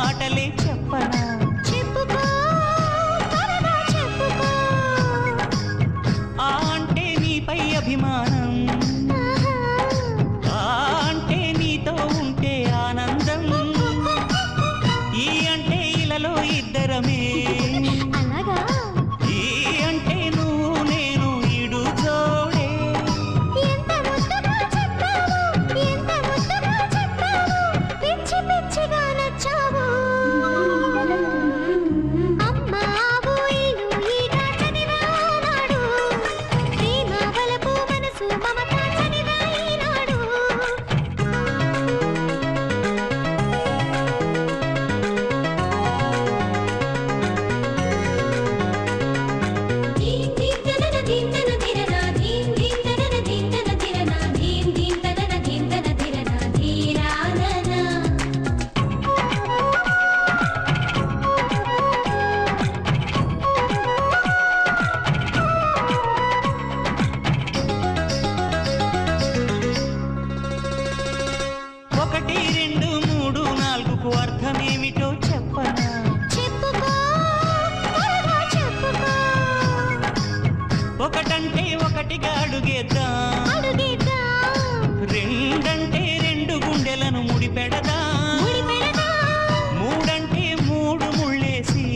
మాటలే చెప్పనా చెప్పుకో త్వరగా చెప్పుకో ఆ అంటే నీపై అభిమానం ఆ అంటే నీతో ఉంటే ఆనందం ఈ అంటే ఇలలో ఇద్దరమే అలాగా ఈ అంటే నువ్వు నేను ఈడు జోడే ఎంత ముద్దగా చెప్పావు ఎంత ముద్దగా చెప్పావు పిచ్చి పిచ్చిగా నచ్చావు అమ్మ ఆవు ఇల్లు ఈట చదివానాడు ప్రేమ బలపు మనసు మమత చదివాయినాడు దీం దీం తనన దీం తన ధిరనా దీం దీం తనన దీం తన ధిరనా దీం దీం తనన దీం తన ధిరనా ధీరాననా ఒకటి రెండు మూడు నాలుగుకు అర్థమేమిటో చెప్పనా చెప్పుకో త్వరగా చెప్పుకో ఒకటంటే ఒకటిగా అడుగేద్దాం అడుగేద్దాం రెండంటే రెండు గుండెలను ముడిపెడదాం ముడిపెడదాం మూడంటే మూడు ముళ్ళేసి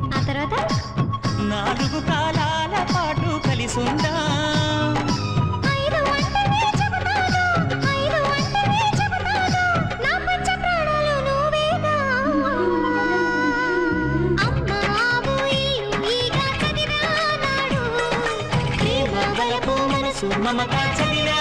ఆ తర్వాత నాలుగు కాలాల పాటు కలిసుందాం ఐదు అంటనే చెబుతాను ఐదు అంటనే చెబుతాను నా పంచ ప్రాణాలు నువ్వేగా అమ్మ ఆవు ఇల్లు ఈగ చదివానాడు ప్రేమ బలపు మనసు మమత చదివా